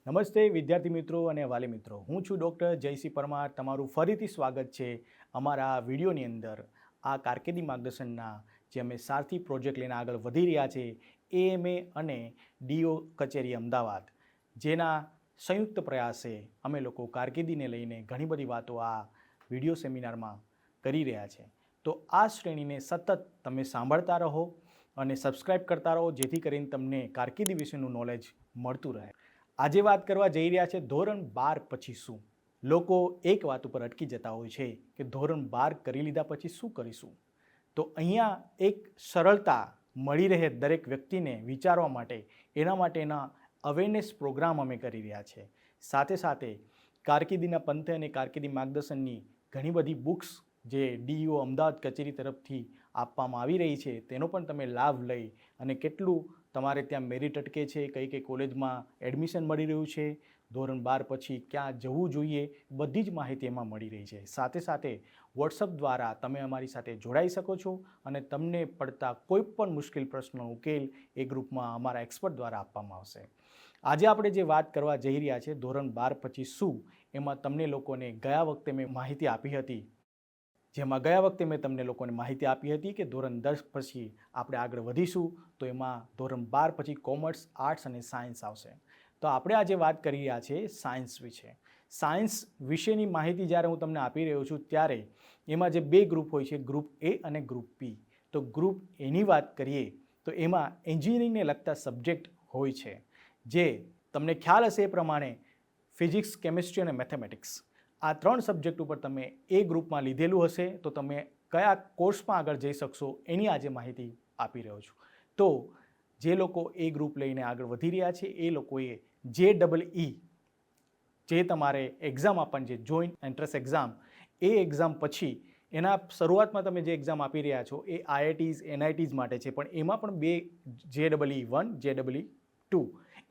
નમસ્તે વિદ્યાર્થી મિત્રો અને વાલી મિત્રો, હું છું ડૉક્ટર જયસિંહ પરમાર. તમારું ફરીથી સ્વાગત છે અમારા વિડીયોની અંદર. આ કારકિર્દી માર્ગદર્શનના જે અમે સારથી પ્રોજેક્ટ લઈને આગળ વધી રહ્યા છે, એએમએ અને ડીઓ કચેરી અમદાવાદ, જેના સંયુક્ત પ્રયાસે અમે લોકો કારકિર્દીને લઈને ઘણી બધી વાતો આ વિડીયો સેમિનારમાં કરી રહ્યા છે. તો આ શ્રેણીને સતત તમે સાંભળતા રહો અને સબસ્ક્રાઈબ કરતા રહો, જેથી કરીને તમને કારકિર્દી વિશેનું નોલેજ મળતું રહે. આજે વાત કરવા જઈ રહ્યા છે ધોરણ 12 પછી શું. લોકો એક વાત ઉપર અટકી જતા હોય છે કે ધોરણ 12 કરી લીધા પછી શું કરીશું. તો અહીંયા એક સરળતા મળી રહે દરેક વ્યક્તિને વિચારવા માટે, એના માટેના અવેરનેસ પ્રોગ્રામ અમે કરી રહ્યા છે. સાથે સાથે કારકિર્દીના પંથે અને કારકિર્દી માર્ગદર્શનની ઘણી બધી બુક્સ જે ડીઈઓ અમદાવાદ કચેરી તરફથી આપવામાં આવી રહી છે, તેનો પણ તમે લાભ લઈ અને કેટલું તમારે ત્યાં મેરિટ અટકે છે, કઈ કઈ કોલેજમાં એડમિશન મળી રહ્યું છે, ધોરણ 12 પછી ક્યાં જવું જોઈએ, બધી જ માહિતી એમાં મળી રહી છે. સાથે સાથે વોટ્સઅપ દ્વારા તમે અમારી સાથે જોડાઈ શકો છો અને તમને પડતા કોઈ પણ મુશ્કેલ પ્રશ્નનો ઉકેલ એ ગ્રુપમાં અમારા એક્સપર્ટ દ્વારા આપવામાં આવશે. આજે આપણે જે વાત કરવા જઈ રહ્યા છે ધોરણ 12 પછી શું, એમાં તમને લોકોને ગયા વખતે મેં માહિતી આપી હતી, જેમાં ગયા વખતે મેં તમને લોકોને માહિતી આપી હતી કે ધોરણ 10 પછી આપણે આગળ વધીશું, તો એમાં ધોરણ 12 પછી કોમર્સ, આર્ટ્સ અને સાયન્સ આવશે. તો આપણે આજે વાત કરી રહ્યા છીએ સાયન્સ વિશે. સાયન્સ વિશેની માહિતી જ્યારે હું તમને આપી રહ્યો છું, ત્યારે એમાં જે બે ગ્રુપ હોય છે, ગ્રુપ એ અને ગ્રુપ બી. તો ગ્રુપ એની વાત કરીએ તો એમાં એન્જિનિયરિંગને લગતા સબ્જેક્ટ હોય છે, જે તમને ખ્યાલ હશે એ પ્રમાણે ફિઝિક્સ, કેમિસ્ટ્રી અને મેથેમેટિક્સ, આ ત્રણ સબ્જેક્ટ ઉપર તમે એ ગ્રુપમાં લીધેલું હશે તો તમે કયા કોર્સમાં આગળ જઈ શકશો એની આજે માહિતી આપી રહ્યો છું. તો જે લોકો એ ગ્રુપ લઈને આગળ વધી રહ્યા છે એ લોકોએ JEE, જે તમારે એક્ઝામ આપવાની છે, જોઈન્ટ એન્ટ્રન્સ એક્ઝામ, એ એક્ઝામ પછી એના શરૂઆતમાં તમે જે એક્ઝામ આપી રહ્યા છો એ IITs, NITs માટે છે, પણ એમાં પણ બે JEE1, JEE2.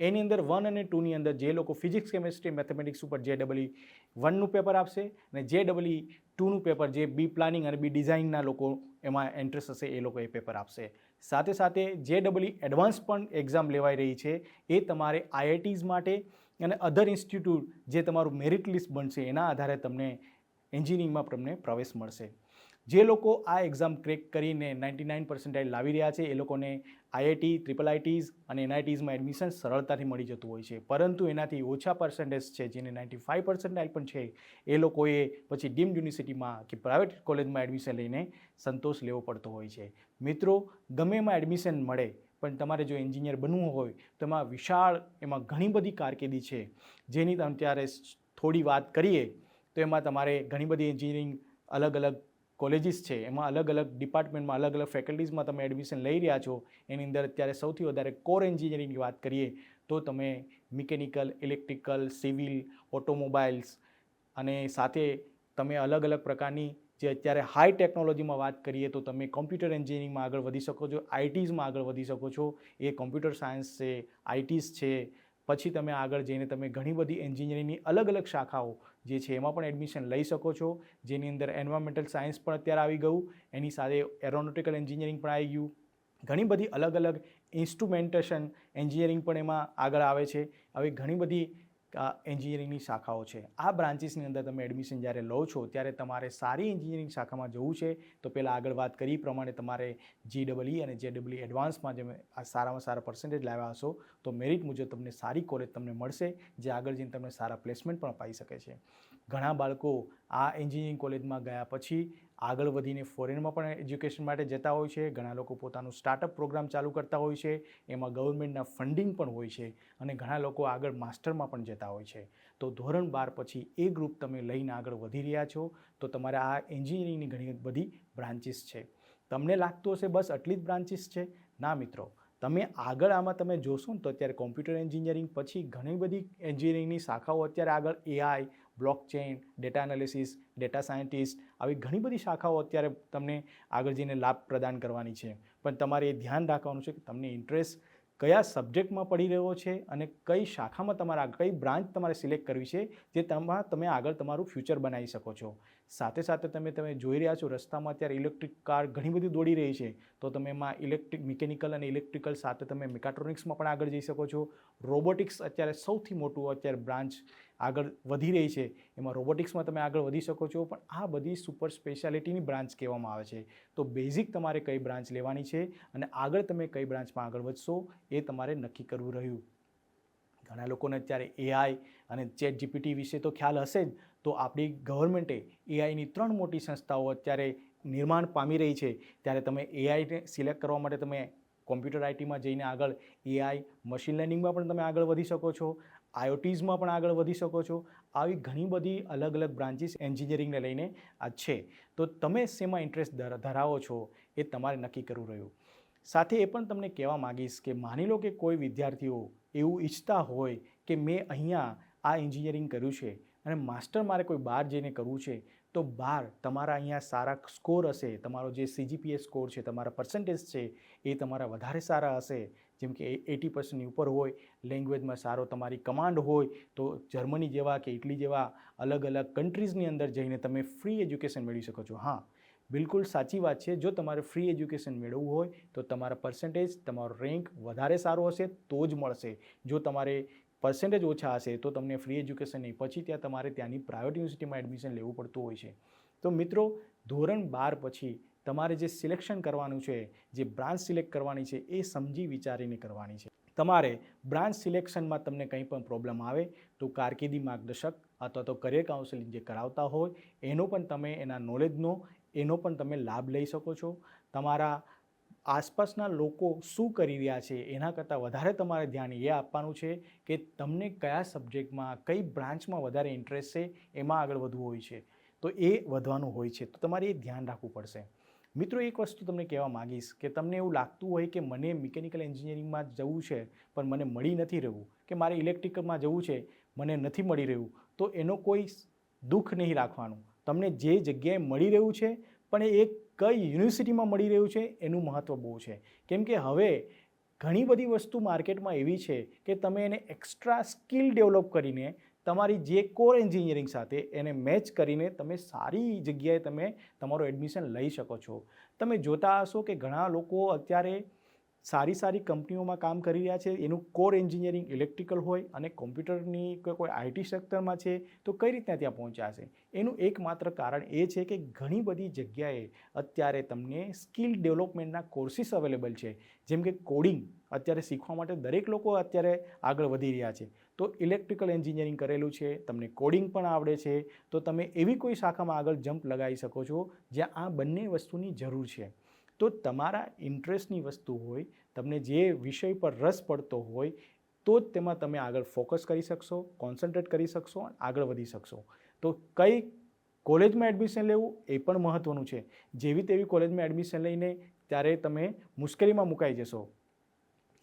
એની અંદર 1 અને 2ની અંદર જે લોકો ફિઝિક્સ, કેમિસ્ટ્રી, મેથેમેટિક્સ ઉપર JEE1નું પેપર આપશે અને JEE2નું પેપર જે બી પ્લાનિંગ અને બી ડિઝાઇનના લોકો એમાં ઇન્ટરેસ્ટ હશે એ લોકો એ પેપર આપશે. સાથે સાથે JEE એડવાન્સ પણ એક્ઝામ લેવાઈ રહી છે. એ તમારે IITs માટે અને અધર ઇન્સ્ટિટ્યૂટ જે તમારું મેરિટ લિસ્ટ બનશે એના આધારે તમને એન્જિનિયરિંગમાં તમને પ્રવેશ મળશે. જે લોકો આ એક્ઝામ ક્રેક કરીને 99% લાવી રહ્યા છે એ લોકોને IIT, IIITs અને NITsમાં એડમિશન સરળતાથી મળી જતું હોય છે, પરંતુ એનાથી ઓછા પર્સન્ટેજ છે, જેને 95% પણ છે, એ લોકોએ પછી ડીમ્ડ યુનિવર્સિટીમાં કે પ્રાઇવેટ કોલેજમાં એડમિશન લઈને સંતોષ લેવો પડતો હોય છે. મિત્રો, ગમે એમાં એડમિશન મળે, પણ તમારે જો એન્જિનિયર બનવું હોય તો એમાં ઘણી બધી કારકિર્દી છે, જેની તમે ત્યારે થોડી વાત કરીએ તો એમાં તમારે ઘણી બધી એન્જિનિયરિંગ અલગ અલગ કોલેજીસ છે, એમાં અલગ અલગ ડિપાર્ટમેન્ટમાં અલગ અલગ ફેકલ્ટીઝમાં તમે એડમિશન લઈ રહ્યા છો. એની અંદર અત્યારે સૌથી વધારે કોર એન્જિનિયરિંગની વાત કરીએ તો તમે મિકેનિકલ, ઇલેક્ટ્રિકલ, સિવિલ, ઓટોમોબાઈલ્સ અને સાથે તમે અલગ અલગ પ્રકારની જે અત્યારે હાઈ ટેકનોલોજીમાં વાત કરીએ તો તમે કોમ્પ્યુટર એન્જિનિયરિંગમાં આગળ વધી શકો છો, ITsમાં આગળ વધી શકો છો. એ કોમ્પ્યુટર સાયન્સ છે, ITs છે. પછી તમે આગળ જઈને તમે ઘણી બધી એન્જિનિયરિંગની અલગ અલગ શાખાઓ જે છે એમાં પણ એડમિશન લઈ શકો છો, જેની અંદર એન્વાયરમેન્ટલ સાયન્સ પણ અત્યારે આવી ગયું, એની સાથે એરોનોટિકલ એન્જિનિયરિંગ પણ આવી ગયું, ઘણી બધી અલગ અલગ ઇન્સ્ટ્રુમેન્ટેશન એન્જિનિયરિંગ પણ એમાં આગળ આવે છે. આવી ઘણી બધી એન્જિનિયરિંગની શાખાઓ છે. આ બ્રાન્ચીસની અંદર તમે એડમિશન જ્યારે લો છો ત્યારે તમારે સારી એન્જિનિયરિંગ શાખામાં જવું છે તો પહેલાં આગળ વાત કરી પ્રમાણે તમારે JEE અને JEE એડવાન્સમાં જે આ સારામાં સારા પર્સન્ટેજ લાવ્યા હશો તો મેરિટ મુજબ તમને સારી કોલેજ તમને મળશે, જે આગળ જઈને તમને સારા પ્લેસમેન્ટ પણ અપાઈ શકે છે. ઘણા બાળકો આ એન્જિનિયરિંગ કોલેજમાં ગયા પછી આગળ વધીને ફોરેનમાં પણ એજ્યુકેશન માટે જતા હોય છે. ઘણા લોકો પોતાનું સ્ટાર્ટઅપ પ્રોગ્રામ ચાલુ કરતા હોય છે, એમાં ગવર્મેન્ટના ફંડિંગ પણ હોય છે અને ઘણા લોકો આગળ માસ્ટરમાં પણ જતા હોય છે. તો ધોરણ 12 પછી એ ગ્રુપ તમે લઈને આગળ વધી રહ્યા છો તો તમારે આ એન્જિનિયરિંગની ઘણી બધી બ્રાન્ચીસ છે. તમને લાગતું હશે બસ આટલી જ બ્રાન્ચીસ છે? ના મિત્રો, તમે આગળ આમાં તમે જોશો ને તો અત્યારે કોમ્પ્યુટર એન્જિનિયરિંગ પછી ઘણી બધી એન્જિનિયરિંગની શાખાઓ અત્યારે આગળ AI, blockchain, data analysis, data scientist, આવી ઘણી બધી શાખાઓ અત્યારે તમને આગળ જઈને લાભ પ્રદાન કરવાની છે. પણ તમારે એ ધ્યાન રાખવાનું છે કે તમને ઇન્ટરેસ્ટ કયા સબ્જેક્ટમાં પડી રહ્યો છે અને કઈ શાખામાં કઈ બ્રાન્ચ તમારે સિલેક્ટ કરવી છે, જે તમે આગળ તમારું ફ્યુચર બનાવી શકો છો. સાથે સાથે તમે જોઈ રહ્યા છો રસ્તામાં અત્યારે ઇલેક્ટ્રિક કાર ઘણી બધી દોડી રહી છે, તો તમે એમાં મિકેનિકલ અને ઇલેક્ટ્રિકલ સાથે તમે મેકાટ્રોનિક્સમાં પણ આગળ જઈ શકો છો. રોબોટિક્સ અત્યારે સૌથી મોટું અત્યારે બ્રાન્ચ આગળ વધી રહી છે, એમાં રોબોટિક્સમાં તમે આગળ વધી શકો છો. પણ આ બધી સુપર સ્પેશિયાલિટીની બ્રાન્ચ કહેવામાં આવે છે. તો બેઝિક તમારે કઈ બ્રાન્ચ લેવાની છે અને આગળ તમે કઈ બ્રાન્ચમાં આગળ વધશો એ તમારે નક્કી કરવું રહ્યું. ઘણા લોકોને અત્યારે એઆઈ અને ચેટ જીપીટી વિશે તો ખ્યાલ હશે જ. તો આપણી ગવર્મેન્ટે એઆઈની 3 મોટી સંસ્થાઓ અત્યારે નિર્માણ પામી રહી છે. ત્યારે તમે એઆઈને સિલેક્ટ કરવા માટે તમે કોમ્પ્યુટર આઈટીમાં જઈને આગળ એઆઈ મશીન લર્નિંગમાં પણ તમે આગળ વધી શકો છો, આઈઓટીઝમાં પણ આગળ વધી શકો છો. આવી ઘણી બધી અલગ અલગ બ્રાન્ચીસ એન્જિનિયરિંગને લઈને આ છે. તો તમે શેમાં ઇન્ટરેસ્ટ ધરાવો છો એ તમારે નક્કી કરવું રહ્યું. સાથે એ પણ તમને કહેવા માગીશ કે માની લો કે કોઈ વિદ્યાર્થીઓ એવું ઈચ્છતા હોય કે મેં અહીંયા આ એન્જિનિયરિંગ કર્યું છે અને માસ્ટર મારે કોઈ બહાર જઈને કરવું છે, તો બહાર તમારા અહીંયા સારા સ્કોર હશે, તમારો જે CGPA સ્કોર છે, તમારા પર્સન્ટેજ છે એ તમારા વધારે સારા હશે, જેમ કે 80% ઉપર હોય, લેંગ્વેજમાં સારો તમારી કમાન્ડ હોય, તો જર્મની જેવા કે ઇટલી જેવા અલગ અલગ કન્ટ્રીઝની અંદર જઈને તમે ફ્રી એજ્યુકેશન મેળવી શકો છો. હા, બિલકુલ સાચી વાત છે. જો તમારે ફ્રી એજ્યુકેશન મેળવવું હોય તો તમારા પર્સન્ટેજ, તમારો રેન્ક વધારે સારો હશે તો જ મળશે. જો તમારે પર્સન્ટેજ ઓછા હશે તો તમને ફ્રી એજ્યુકેશન નહીં, પછી ત્યાં તમારે ત્યાંની પ્રાઇવેટ યુનિવર્સિટીમાં એડમિશન લેવું પડતું હોય છે. તો મિત્રો, ધોરણ 12 પછી તમારે જે સિલેક્શન કરવાનું છે, જે બ્રાન્ચ સિલેક્ટ કરવાની છે, એ સમજી વિચારીને કરવાની છે. તમારે બ્રાન્ચ સિલેક્શનમાં તમને કંઈ પણ પ્રોબ્લેમ આવે તો કારકિર્દી માર્ગદર્શક અથવા તો કરિયર કાઉન્સેલિંગ જે કરાવતા હોય એનો પણ તમે એના નોલેજનો એનો પણ તમે લાભ લઈ શકો છો. તમારા આસપાસના લોકો શું કરી રહ્યા છે એના કરતાં વધારે તમારે ધ્યાન એ આપવાનું છે કે તમને કયા સબ્જેક્ટમાં, કઈ બ્રાન્ચમાં વધારે ઇન્ટરેસ્ટ છે, એમાં આગળ વધવું હોય છે. તો એ વધવાનું હોય છે, તો તમારે એ ધ્યાન રાખવું પડશે. મિત્રો, એક વસ્તુ તમને કહેવા માગીશ કે તમને એવું લાગતું હોય કે મને મિકેનિકલ એન્જિનિયરિંગમાં જવું છે પણ મને મળી નથી રહ્યું, કે મારે ઇલેક્ટ્રિકલમાં જવું છે મને નથી મળી રહ્યું, તો એનો કોઈ દુઃખ નહીં રાખવાનું. તમને જે જગ્યાએ મળી રહ્યું છે પણ એ કઈ યુનિવર્સિટીમાં મળી રહ્યું છે એનું મહત્ત્વ બહુ છે. કેમ કે હવે ઘણી બધી વસ્તુ માર્કેટમાં એવી છે કે તમે એને એક્સ્ટ્રા સ્કિલ ડેવલપ કરીને તમારી જે કોર એન્જિનિયરિંગ સાથે એને મેચ કરીને તમે સારી જગ્યાએ તમે તમારું એડમિશન લઈ શકો છો. તમે જોતા હશો કે ઘણા લોકો અત્યારે સારી કંપનીઓમાં કામ કરી રહ્યા છે, એનું કોર એન્જિનિયરિંગ ઇલેક્ટ્રિકલ હોય અને કોમ્પ્યુટરની કોઈ આઈટી સેક્ટરમાં છે, તો કઈ રીતના ત્યાં પહોંચ્યા છે? એનું એકમાત્ર કારણ એ છે કે ઘણી બધી જગ્યાએ અત્યારે તમને સ્કિલ ડેવલપમેન્ટના કોર્સિસ અવેલેબલ છે. જેમ કે કોડિંગ અત્યારે શીખવા માટે દરેક લોકો અત્યારે આગળ વધી રહ્યા છે. તો ઇલેક્ટ્રિકલ એન્જિનિયરિંગ કરેલું છે, તમને કોડિંગ પણ આવડે છે, તો તમે એવી કોઈ શાખામાં આગળ જમ્પ લગાવી શકો છો જ્યાં આ બંને વસ્તુની જરૂર છે. તો તમારા ઇન્ટરેસ્ટની વસ્તુ હોય, તમને જે વિષય પર રસ પડતો હોય, તો જ તેમાં તમે આગળ ફોકસ કરી શકશો, કોન્સન્ટ્રેટ કરી શકશો અને આગળ વધી શકશો. તો કઈ કોલેજમાં એડમિશન લેવું એ પણ મહત્ત્વનું છે. જેવી તેવી કોલેજમાં એડમિશન લઈને ત્યારે તમે મુશ્કેલીમાં મુકાઈ જશો.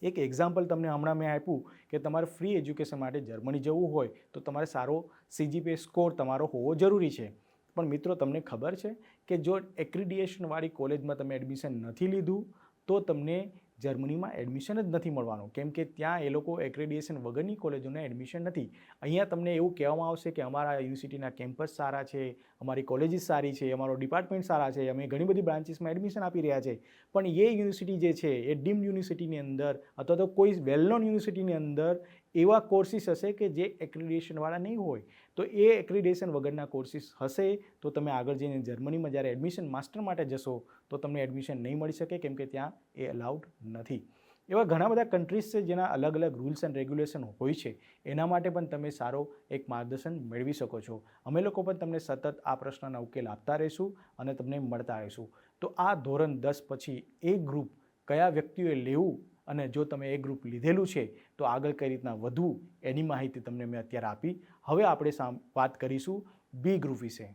એક એક્ઝામ્પલ તમને હમણાં મેં આપ્યું કે તમારે ફ્રી એજ્યુકેશન માટે જર્મની જવું હોય તો તમારે સારો CGPA સ્કોર તમારો હોવો જરૂરી છે. પણ મિત્રો, તમને ખબર છે કે જો એક્રિડિએશનવાળી કોલેજમાં તમે એડમિશન નથી લીધું તો તમને જર્મનીમાં એડમિશન જ નથી મળવાનું, કેમ કે ત્યાં એ લોકો એક્રેડિએશન વગરની કોલેજોને એડમિશન નથી. અહીંયા તમને એવું કહેવામાં આવશે કે અમારા યુનિવર્સિટીના કેમ્પસ સારા છે, અમારી કોલેજીસ સારી છે, અમારો ડિપાર્ટમેન્ટ સારા છે, અમે ઘણી બધી બ્રાન્ચીસમાં એડમિશન આપી રહ્યા છે, પણ એ યુનિવર્સિટી જે છે એ ડીમ્ડ યુનિવર્સિટીની અંદર અથવા તો કોઈ વેલ નોન યુનિવર્સિટીની અંદર એવા કોર્સિસ હશે કે જે એક્રેડિએશનવાળા નહીં હોય. તો એ એક્રેડિએશન વગરના કોર્સિસ હશે તો તમે આગળ જઈને જર્મનીમાં જ્યારે એડમિશન માસ્ટર માટે જશો તો તમને એડમિશન નહીં મળી શકે, કેમ કે ત્યાં એ અલાઉડ નથી. એવા ઘણા બધા કન્ટ્રીઝ છે જેના અલગ અલગ રૂલ્સ એન્ડ રેગ્યુલેશન હોય છે. એના માટે પણ તમે સારો એક માર્ગદર્શન મેળવી શકો છો. અમે લોકો પણ તમને સતત આ પ્રશ્નના ઉકેલ આપતા રહીશું અને તમને મળતા રહીશું. તો આ ધોરણ 10 પછી એ ગ્રુપ કયા વ્યક્તિઓએ લેવું અને જો તમે એ ગ્રુપ લીધેલું છે તો આગળ કઈ રીતના વધવું એની માહિતી તમને મેં અત્યારે આપી. હવે આપણે વાત કરીશું બી ગ્રુપ વિશે.